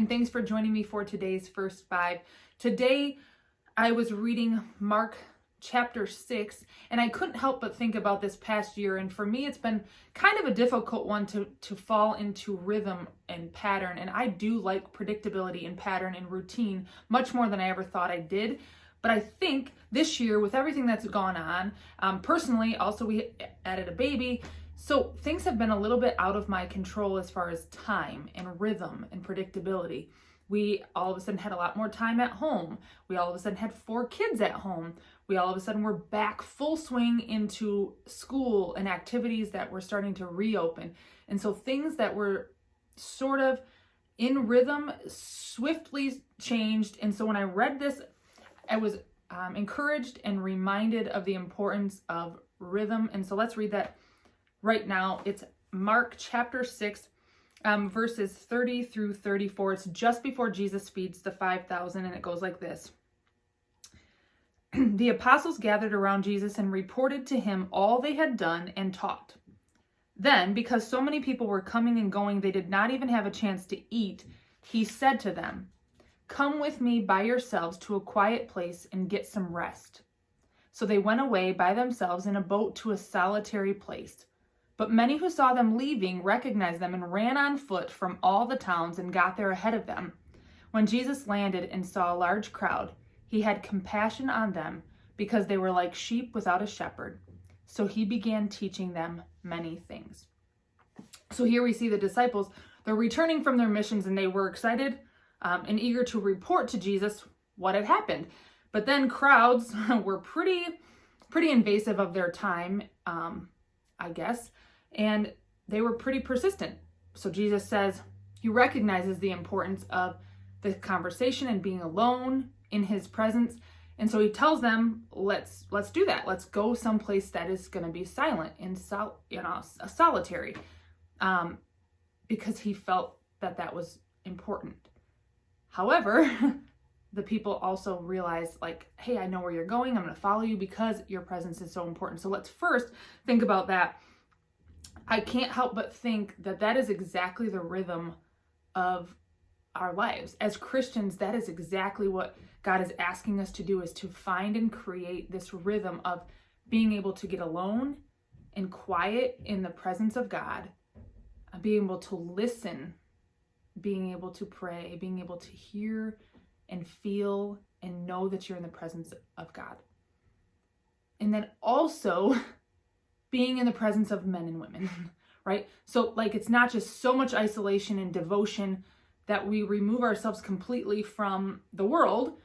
and thanks for joining me for today's First Five. Today, I was reading Mark chapter 6, and I couldn't help but think about this past year, and for me, it's been kind of a difficult one to fall into rhythm and pattern, and I do like predictability and pattern and routine much more than I ever thought I did. But I think this year, with everything that's gone on, personally, also we added a baby, so things have been a little bit out of my control as far as time and rhythm and predictability. We all of a sudden had a lot more time at home. We all of a sudden had 4 kids at home. We all of a sudden were back full swing into school and activities that were starting to reopen. And so things that were sort of in rhythm swiftly changed. And so when I read this, I was encouraged and reminded of the importance of rhythm. And so let's read that right now. It's Mark chapter 6, verses 30 through 34. It's just before Jesus feeds the 5,000, and it goes like this. The apostles gathered around Jesus and reported to him all they had done and taught. Then, because so many people were coming and going, they did not even have a chance to eat, he said to them, "Come with me by yourselves to a quiet place and get some rest." So they went away by themselves in a boat to a solitary place. But many who saw them leaving recognized them and ran on foot from all the towns and got there ahead of them. When Jesus landed and saw a large crowd, he had compassion on them because they were like sheep without a shepherd. So he began teaching them many things. So here we see the disciples, they're returning from their missions, and they were excited and eager to report to Jesus what had happened. But then crowds were pretty invasive of their time, I guess. And they were pretty persistent. So Jesus says he recognizes the importance of the conversation and being alone in his presence. And so he tells them, let's do that. Let's go someplace that is going to be silent and solitary, because he felt that was important. However, the people also realized, like, hey, I know where you're going. I'm going to follow you because your presence is so important. So let's first think about that. I can't help but think that is exactly the rhythm of our lives. As Christians, that is exactly what God is asking us to do, is to find and create this rhythm of being able to get alone and quiet in the presence of God, being able to listen, being able to pray, being able to hear and feel and know that you're in the presence of God. And then also being in the presence of men and women, right? So like, it's not just so much isolation and devotion that we remove ourselves completely from the world.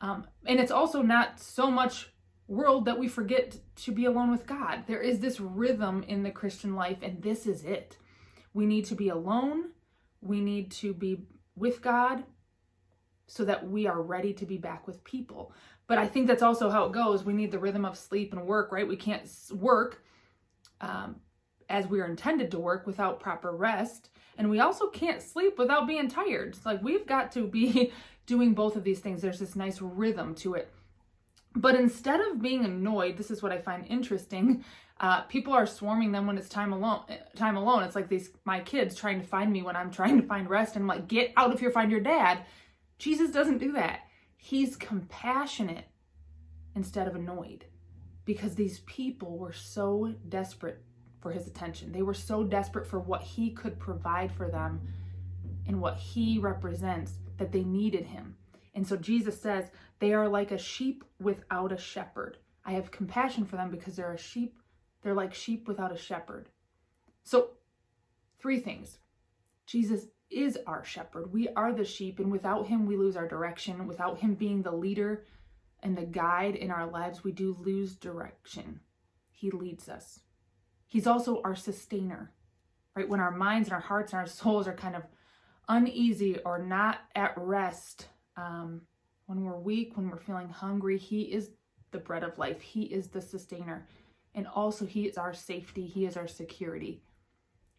And it's also not so much world that we forget to be alone with God. There is this rhythm in the Christian life, and this is it. We need to be alone. We need to be with God so that we are ready to be back with people. But I think that's also how it goes. We need the rhythm of sleep and work, right? We can't work as we are intended to work without proper rest. And we also can't sleep without being tired. It's like we've got to be doing both of these things. There's this nice rhythm to it. But instead of being annoyed, this is what I find interesting. People are swarming them when it's time alone. It's like my kids trying to find me when I'm trying to find rest. And I'm like, get out of here, find your dad. Jesus doesn't do that. He's compassionate instead of annoyed, because these people were so desperate for his attention. They were so desperate for what he could provide for them and what he represents, that they needed him. And so Jesus says, they are like a sheep without a shepherd. I have compassion for them because they're like sheep without a shepherd. So 3 things. Jesus is our shepherd. We are the sheep, and without him, we lose our direction. Without him being the leader and the guide in our lives, we do lose direction. He leads us. He's also our sustainer, right? When our minds and our hearts and our souls are kind of uneasy or not at rest, when we're weak, when we're feeling hungry, he is the bread of life. He is the sustainer. And also he is our safety. He is our security,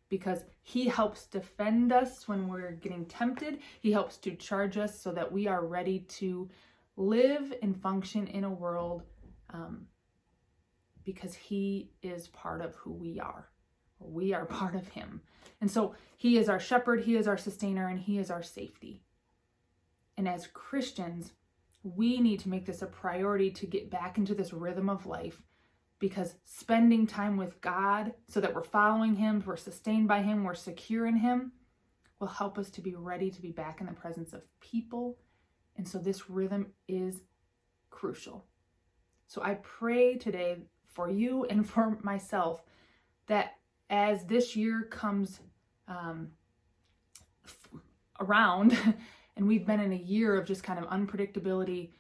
because he helps defend us when we're getting tempted. He helps to charge us so that we are ready to live and function in a world, because he is part of who we are. We are part of him. And so he is our shepherd, he is our sustainer, and he is our safety. And as Christians, we need to make this a priority to get back into this rhythm of life, because spending time with God so that we're following Him, we're sustained by Him, we're secure in Him, will help us to be ready to be back in the presence of people. And so this rhythm is crucial. So I pray today for you and for myself that as this year comes around, and we've been in a year of just kind of unpredictability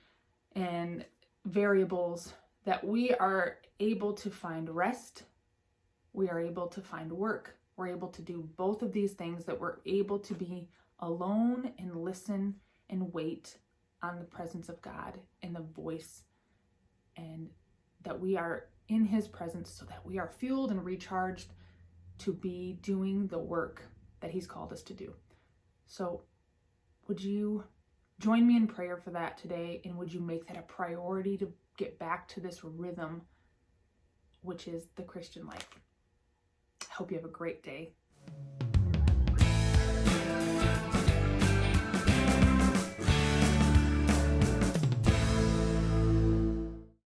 and variables, that we are able to find rest, we are able to find work, we're able to do both of these things, that we're able to be alone and listen and wait on the presence of God and the voice, and that we are in His presence so that we are fueled and recharged to be doing the work that He's called us to do. So would you join me in prayer for that today, and would you make that a priority to get back to this rhythm, which is the Christian life? I hope you have a great day.